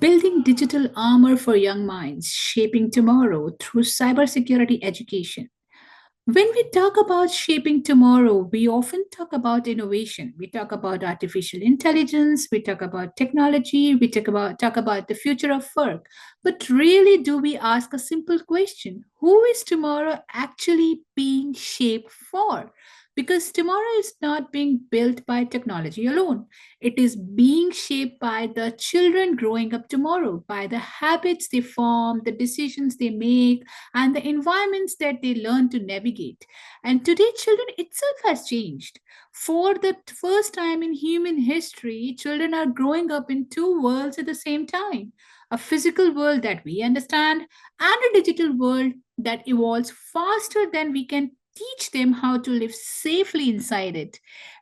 Building digital armor for young minds, shaping tomorrow through cybersecurity education. When we talk about shaping tomorrow, we often talk about innovation. We talk about artificial intelligence, we talk about technology, we talk about the future of work. But really, do we ask a simple question? Who is tomorrow actually being shaped for? Because tomorrow is not being built by technology alone. It is being shaped by the children growing up tomorrow, by the habits they form, the decisions they make, and the environments that they learn to navigate. And today, children itself has changed. For the first time in human history, children are growing up in two worlds at the same time: a physical world that we understand, and a digital world that evolves faster than we can teach them how to live safely inside it.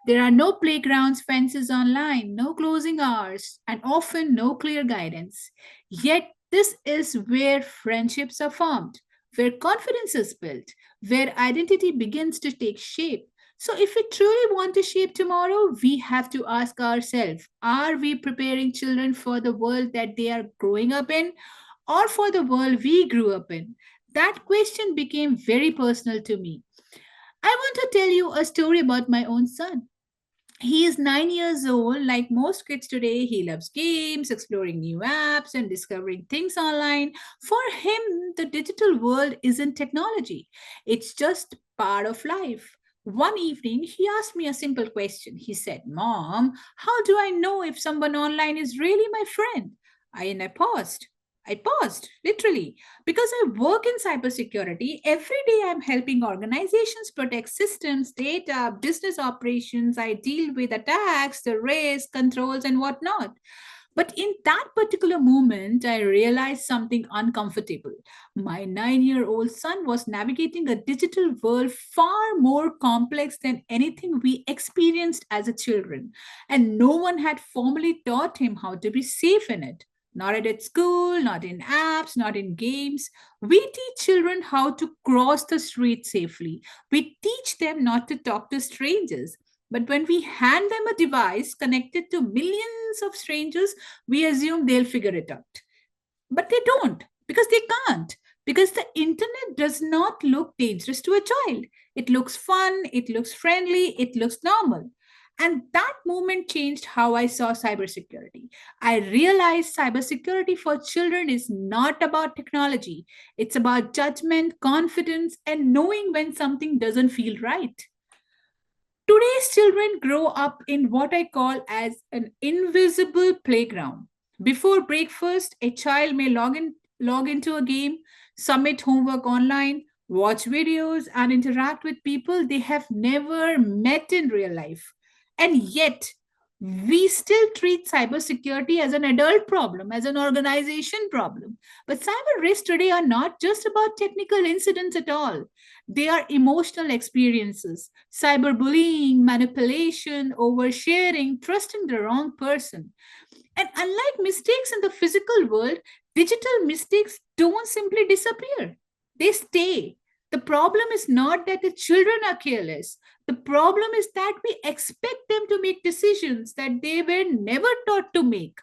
There are no playgrounds, fences online, no closing hours, and often no clear guidance. Yet, this is where friendships are formed, where confidence is built, where identity begins to take shape. So, if we truly want to shape tomorrow, we have to ask ourselves, are we preparing children for the world that they are growing up in, or for the world we grew up in? That question became very personal to me. I want to tell you a story about my own son. He is 9 years old. Like most kids today, he loves games, exploring new apps, and discovering things online. For him, the digital world isn't technology, it's just part of life. One evening, he asked me a simple question. He said, "Mom, how do I know if someone online is really my friend?" And I paused. I paused, literally, because I work in cybersecurity. Every day I'm helping organizations protect systems, data, business operations. I deal with attacks, the risk, controls, and whatnot. But in that particular moment, I realized something uncomfortable. My 9 year old son was navigating a digital world far more complex than anything we experienced as a children, and no one had formally taught him how to be safe in it. Not at school, not in apps, not in games. We teach children how to cross the street safely. We teach them not to talk to strangers. But when we hand them a device connected to millions of strangers, we assume they'll figure it out. But they don't, because they can't. Because the internet does not look dangerous to a child. It looks fun, it looks friendly, it looks normal. And that moment changed how I saw cybersecurity. I realized cybersecurity for children is not about technology, it's about judgment, confidence, and knowing when something doesn't feel right. Today's children grow up in what I call as an invisible playground. Before breakfast, a child may log into a game, submit homework online, watch videos, and interact with people they have never met in real life. And yet, we still treat cybersecurity as an adult problem, as an organization problem. But cyber risks today are not just about technical incidents at all. They are emotional experiences: cyberbullying, manipulation, oversharing, trusting the wrong person. And unlike mistakes in the physical world, digital mistakes don't simply disappear, they stay. The problem is not that the children are careless. The problem is that we expect them to make decisions that they were never taught to make.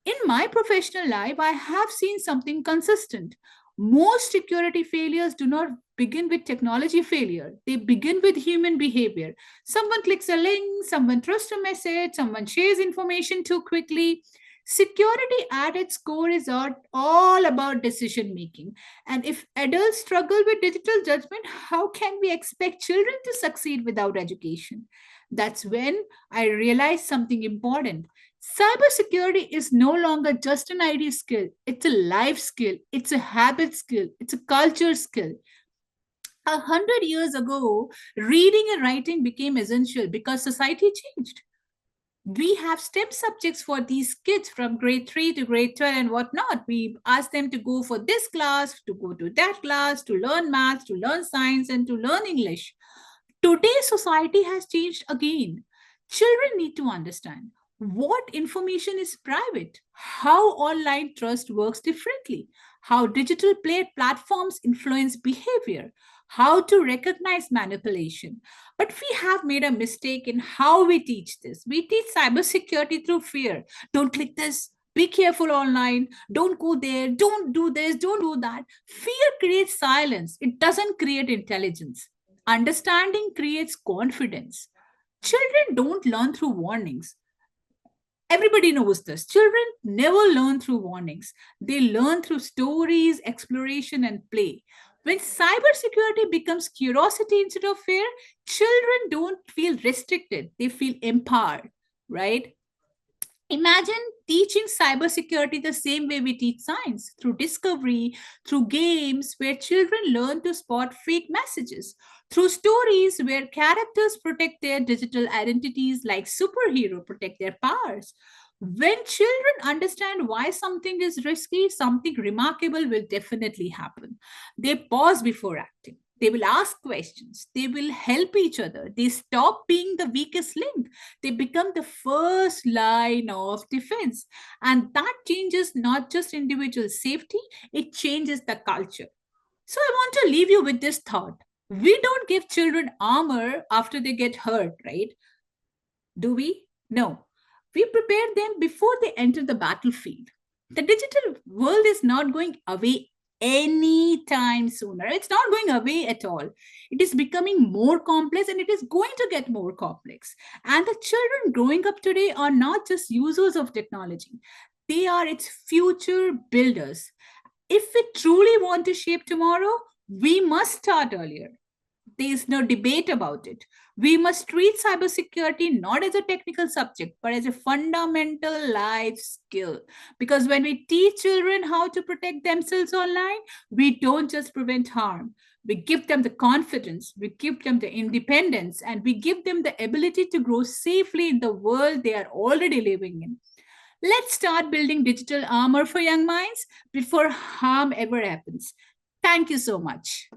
In my professional life, I have seen something consistent. Most security failures do not begin with technology failure, they begin with human behavior. Someone clicks a link, someone trusts a message, someone shares information too quickly. Security at its core is all about decision making. And if adults struggle with digital judgment, how can we expect children to succeed without education? That's when I realized something important. Cybersecurity is no longer just an IT skill, it's a life skill, it's a habit skill, it's a culture skill. 100 years ago, reading and writing became essential because society changed. We have STEM subjects for these kids from grade 3 to grade 12 and whatnot. We ask them to go for this class, to go to that class, to learn math, to learn science, and to learn English. Today's society has changed again. Children need to understand what information is private, how online trust works differently, how digital play platforms influence behavior, how to recognize manipulation. But we have made a mistake in how we teach this. We teach cybersecurity through fear. Don't click this. Be careful online. Don't go there. Don't do this. Don't do that. Fear creates silence. It doesn't create intelligence. Understanding creates confidence. Children don't learn through warnings. Everybody knows this. Children never learn through warnings. They learn through stories, exploration, and play. When cybersecurity becomes curiosity instead of fear, children don't feel restricted. They feel empowered, right? Imagine teaching cybersecurity the same way we teach science, through discovery, through games where children learn to spot fake messages, through stories where characters protect their digital identities like superhero protect their powers. When children understand why something is risky, something remarkable will definitely happen. They pause before acting. They will ask questions. They will help each other. They stop being the weakest link. They become the first line of defense. And that changes not just individual safety, it changes the culture. So I want to leave you with this thought. We don't give children armor after they get hurt, right? Do we? No. We prepare them before they enter the battlefield. The digital world is not going away anytime sooner. It's not going away at all. It is becoming more complex and it is going to get more complex. And the children growing up today are not just users of technology, they are its future builders. If we truly want to shape tomorrow, we must start earlier. There is no debate about it. We must treat cybersecurity not as a technical subject, but as a fundamental life skill. Because when we teach children how to protect themselves online, we don't just prevent harm. We give them the confidence, we give them the independence, and we give them the ability to grow safely in the world they are already living in. Let's start building digital armor for young minds before harm ever happens. Thank you so much.